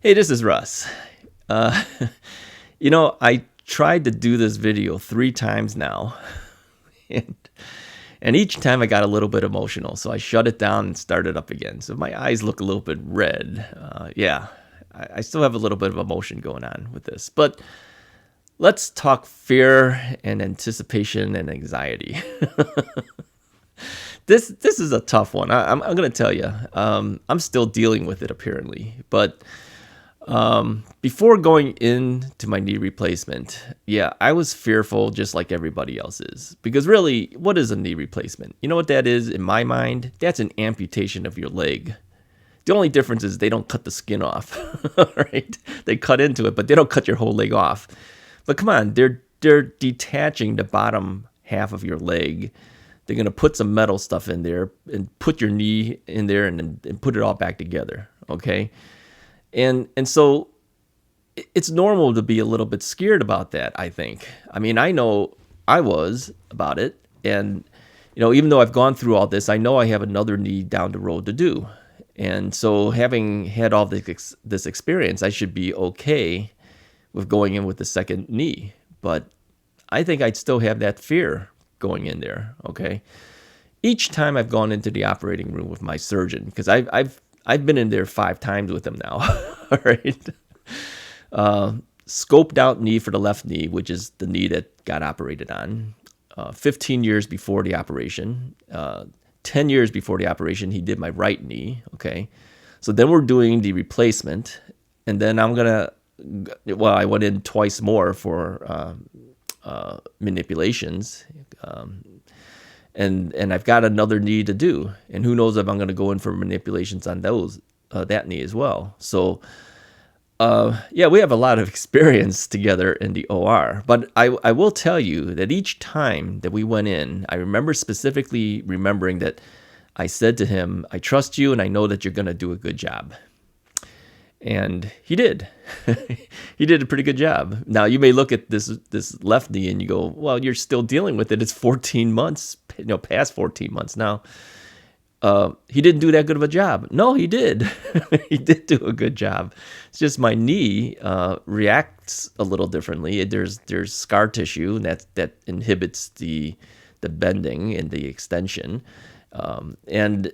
Hey, this is Russ. Uh, I tried to do this video 3 times now, and and each time I got a little bit emotional, so I shut it down and started up again. So my eyes look a little bit red. Yeah, I still have a little bit of emotion going on with this, but let's talk fear and anticipation and anxiety. This is a tough one. I'm going to tell you. I'm still dealing with it apparently, but. Before going into my knee replacement, yeah, I was fearful just like everybody else is. Because really, what is a knee replacement? You know what that is in my mind? That's an amputation of your leg. The only difference is they don't cut the skin off, right? They cut into it, but they don't cut your whole leg off. But come on, they're detaching the bottom half of your leg. They're going to put some metal stuff in there and put your knee in there and put it all back together, okay? And so it's normal to be a little bit scared about that, I think. I mean, I know I was about it. And, even though I've gone through all this, I know I have another knee down the road to do. And so having had all this experience, I should be okay with going in with the second knee. But I think I'd still have that fear going in there, okay? Each time I've gone into the operating room with my surgeon, because I've been in there 5 times with him now, all right? Scoped out knee for the left knee, which is the knee that got operated on. 15 years before the operation. 10 years before the operation, he did my right knee, okay? So then we're doing the replacement, and then I went in twice more for manipulations, and I've got another knee to do, and who knows if I'm going to go in for manipulations on that knee as well. So, yeah, we have a lot of experience together in the OR. But I will tell you that each time that we went in, I remember specifically remembering that I said to him, "I trust you, and I know that you're going to do a good job." And he did. He did a pretty good job. Now, you may look at this left knee and you go, well, you're still dealing with it. It's 14 months, past 14 months now. He didn't do that good of a job. No, he did. He did do a good job. It's just my knee reacts a little differently. There's scar tissue, and that inhibits the bending and the extension. And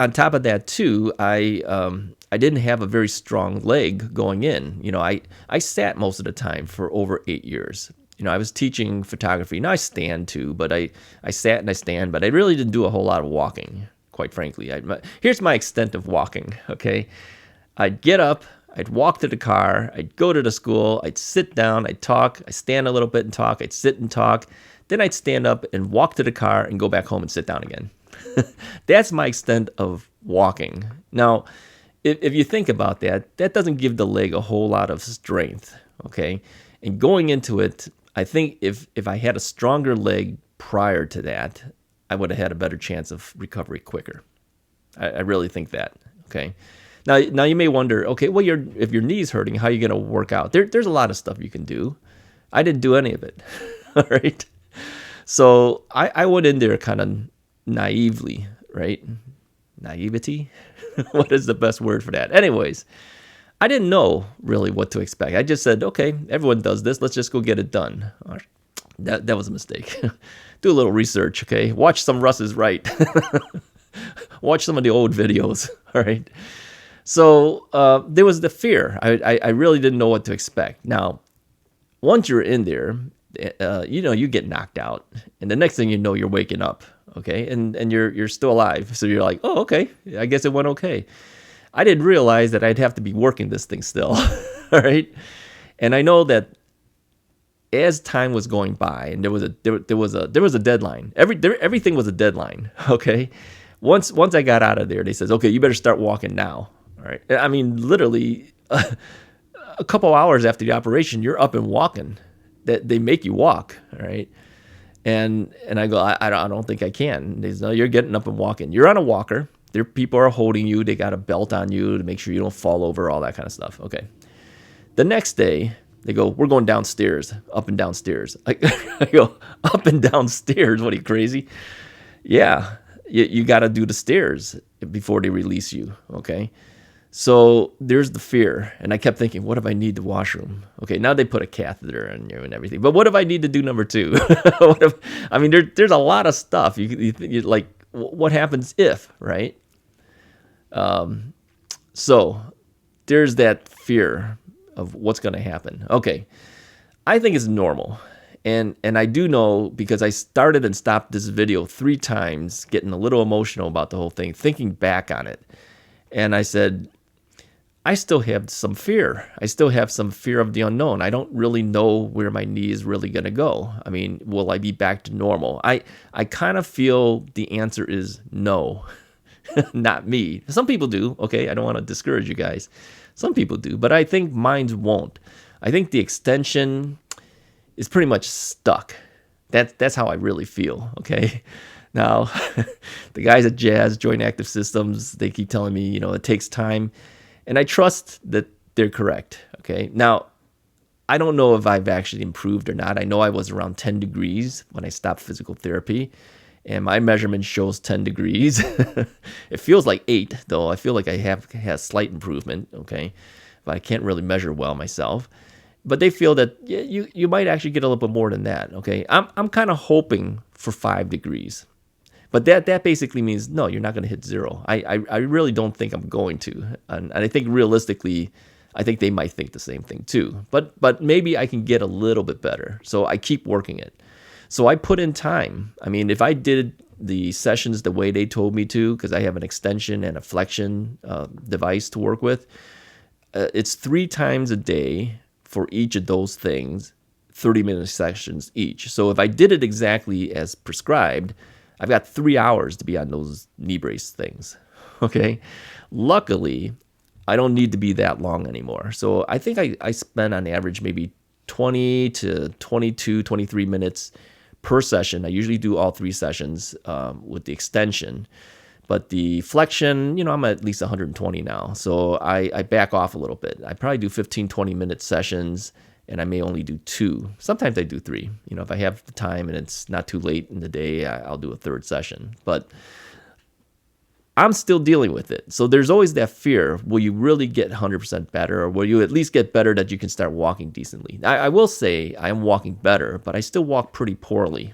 on top of that, too, I didn't have a very strong leg going in. I sat most of the time for over 8 years. I was teaching photography. Now I stand too, but I sat and I stand, but I really didn't do a whole lot of walking, quite frankly. Here's my extent of walking, okay? I'd get up, I'd walk to the car, I'd go to the school, I'd sit down, I'd talk, I'd stand a little bit and talk, I'd sit and talk, then I'd stand up and walk to the car and go back home and sit down again. That's my extent of walking. Now, if you think about that, that doesn't give the leg a whole lot of strength, okay? And going into it, I think if I had a stronger leg prior to that, I would have had a better chance of recovery quicker. I really think that, okay? Now you may wonder, okay, well, if your knee's hurting, how are you going to work out? There's a lot of stuff you can do. I didn't do any of it, all right? So I went in there kind of naively, right? Naivety? What is the best word for that? Anyways, I didn't know really what to expect. I just said, okay, everyone does this. Let's just go get it done. That was a mistake. Do a little research, okay? Watch some Russ is Right. Watch some of the old videos, all right? So there was the fear. I really didn't know what to expect. Now, once you're in there, you get knocked out. And the next thing you know, you're waking up, okay? And you're still alive. So you're like, oh, okay, I guess it went okay. I didn't realize that I'd have to be working this thing still, all right? And I know that as time was going by, and there was a deadline. Everything was a deadline, okay? Once I got out of there, they says, okay, you better start walking now, all right? I mean, literally, a couple hours after the operation, you're up and walking. That they make you walk, all right? And I go, I don't think I can. They say, no, you're getting up and walking. You're on a walker. There, people are holding you. They got a belt on you to make sure you don't fall over, all that kind of stuff. Okay. The next day, they go, we're going downstairs, up and downstairs. I go, up and downstairs? What, are you crazy? Yeah, you got to do the stairs before they release you, okay? So there's the fear. And I kept thinking, what if I need the washroom? Okay, now they put a catheter in you and everything. But what if I need to do number two? What if, I mean, there's a lot of stuff. You like, what happens if, right? So there's that fear of what's going to happen. Okay, I think it's normal. And I do know, because I started and stopped this video 3 times, getting a little emotional about the whole thing, thinking back on it. And I said, I still have some fear. I still have some fear of the unknown. I don't really know where my knee is really going to go. I mean, will I be back to normal? I kind of feel the answer is no. Not me. Some people do. Okay, I don't want to discourage you guys. Some people do, but I think mine won't. I think the extension is pretty much stuck. That's how I really feel. Okay. Now, the guys at Jazz Joint Active Systems, they keep telling me, it takes time, and I trust that they're correct. Okay. Now, I don't know if I've actually improved or not. I know I was around 10 degrees when I stopped physical therapy, and my measurement shows 10 degrees. It feels like 8, though. I feel like I have had slight improvement, okay? But I can't really measure well myself. But they feel that you might actually get a little bit more than that, okay? I'm kind of hoping for 5 degrees. But that basically means, no, you're not going to hit 0. I really don't think I'm going to. And I think realistically, I think they might think the same thing too. But maybe I can get a little bit better. So I keep working it. So I put in time. I mean, if I did the sessions the way they told me to, because I have an extension and a flexion device to work with, it's 3 times a day for each of those things, 30-minute sessions each. So if I did it exactly as prescribed, I've got 3 hours to be on those knee brace things. Okay. Luckily, I don't need to be that long anymore. So I think I spend on average maybe 20 to 22, 23 minutes per session. I usually do all 3 sessions with the extension. But the flexion, I'm at least 120 now. So I back off a little bit. I probably do 15, 20-minute sessions, and I may only do 2. Sometimes I do 3. If I have the time and it's not too late in the day, I'll do a 3rd session. But I'm still dealing with it. So there's always that fear. Will you really get 100% better, or will you at least get better that you can start walking decently? I will say I am walking better, but I still walk pretty poorly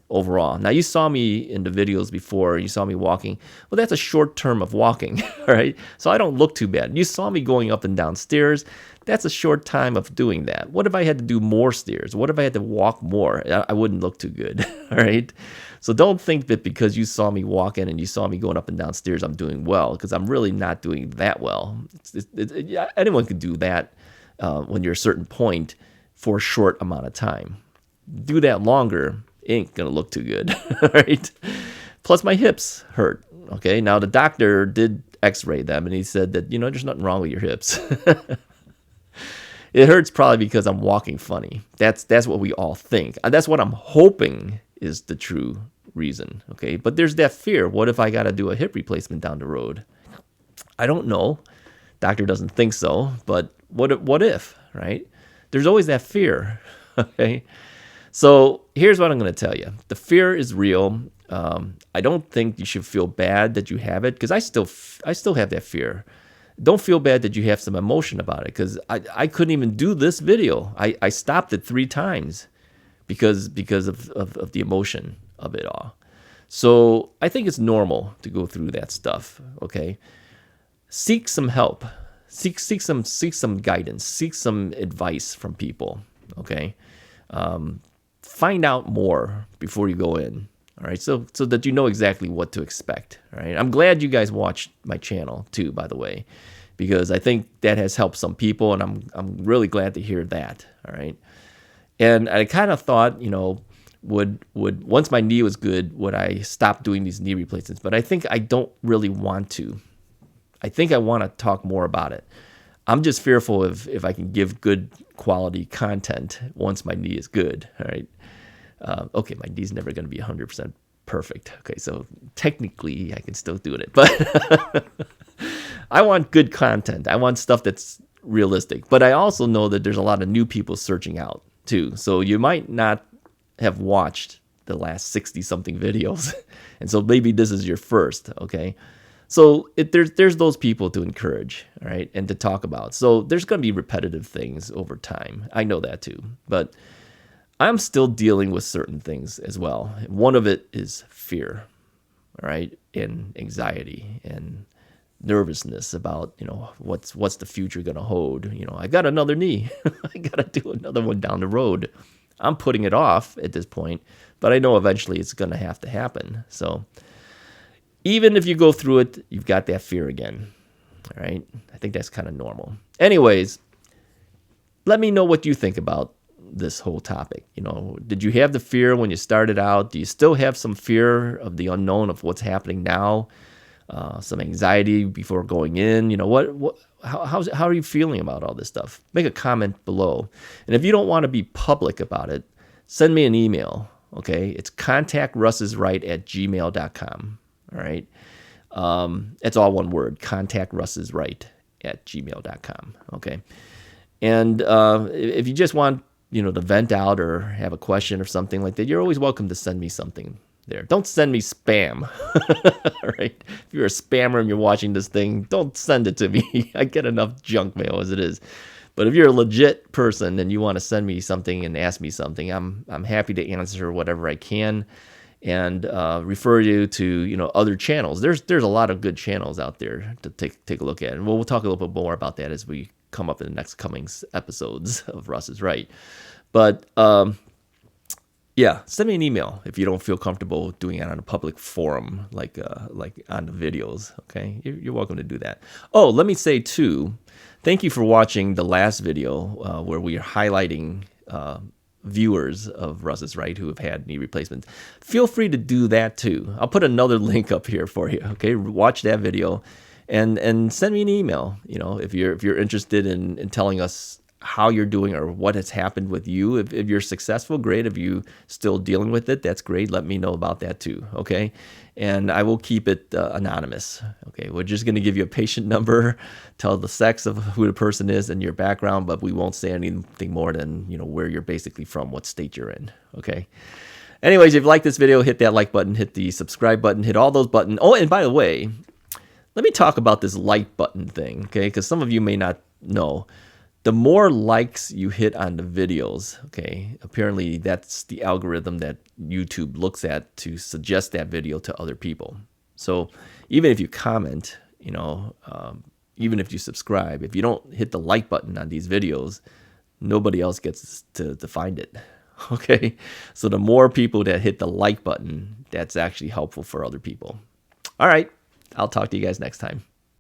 overall. Now, you saw me in the videos before. You saw me walking. Well, that's a short term of walking, all right? So I don't look too bad. You saw me going up and down stairs. That's a short time of doing that. What if I had to do more stairs? What if I had to walk more? I wouldn't look too good, all right? So don't think that because you saw me walking and you saw me going up and down stairs, I'm doing well, because I'm really not doing that well. Anyone can do that when you're a certain point for a short amount of time. Do that longer, it ain't going to look too good, all right? Plus, my hips hurt, okay? Now, the doctor did x-ray them, and he said that, there's nothing wrong with your hips. It hurts probably because I'm walking funny. That's what we all think. And that's what I'm hoping is the true reason, okay? But there's that fear. What if I got to do a hip replacement down the road? I don't know. Doctor doesn't think so, but what if, right? There's always that fear, okay? So here's what I'm going to tell you. The fear is real. I don't think you should feel bad that you have it, because I still have that fear. Don't feel bad that you have some emotion about it, because I couldn't even do this video. I stopped it 3 times because of the emotion of it all. So I think it's normal to go through that stuff, okay? Seek some help. Seek some guidance. Seek some advice from people, okay? Find out more before you go in. All right, so that you know exactly what to expect. All right, I'm glad you guys watched my channel too, by the way, because I think that has helped some people, and I'm really glad to hear that. All right, and I kind of thought, would once my knee was good, would I stop doing these knee replacements? But I think I don't really want to. I think I want to talk more about it. I'm just fearful if I can give good quality content once my knee is good. All right. Okay, my knee's never going to be 100% perfect. Okay, so technically I can still do it, but I want good content. I want stuff that's realistic. But I also know that there's a lot of new people searching out too. So you might not have watched the last 60-something videos, and so maybe this is your first. Okay, So there's those people to encourage, all right, and to talk about. So there's going to be repetitive things over time. I know that too, but I'm still dealing with certain things as well. One of it is fear, all right, and anxiety and nervousness about, what's the future going to hold. I got another knee. I got to do another one down the road. I'm putting it off at this point, but I know eventually it's going to have to happen. So even if you go through it, you've got that fear again. All right. I think that's kind of normal. Anyways, let me know what you think about this whole topic. Did you have the fear when you started out? Do you still have some fear of the unknown of what's happening now? Some anxiety before going in? How are you feeling about all this stuff? Make a comment below. And if you don't want to be public about it, send me an email. Okay. It's contactrussisright@gmail.com. All right. It's all one word, contactrussisright@gmail.com. Okay. And if you just want, to vent out or have a question or something like that, you're always welcome to send me something there. Don't send me spam. All right. If you're a spammer and you're watching this thing, don't send it to me. I get enough junk mail as it is. But if you're a legit person and you want to send me something and ask me something, I'm happy to answer whatever I can. And refer you to other channels. There's a lot of good channels out there to take a look at, and we'll talk a little bit more about that as we come up in the next coming episodes of Russ is Right. But yeah, send me an email if you don't feel comfortable doing it on a public forum like on the videos. Okay, you're welcome to do that. Oh, let me say too, thank you for watching the last video where we are highlighting viewers of Russ is Right who have had knee replacements. Feel free to do that too. I'll put another link up here for you. Okay, watch that video and send me an email. If you're interested in telling us how you're doing or what has happened with you. If you're successful, great. If you still dealing with it, that's great. Let me know about that too. Okay, and I will keep it anonymous. Okay, we're just going to give you a patient number, tell the sex of who the person is and your background, but we won't say anything more than where you're basically from, what state you're in. Okay. Anyways, if you like this video, hit that like button, hit the subscribe button, hit all those buttons. Oh, and by the way, let me talk about this like button thing, okay? Because some of you may not know. The more likes you hit on the videos, okay, apparently that's the algorithm that YouTube looks at to suggest that video to other people. So even if you comment, even if you subscribe, if you don't hit the like button on these videos, nobody else gets to find it, okay? So the more people that hit the like button, that's actually helpful for other people. All right, I'll talk to you guys next time.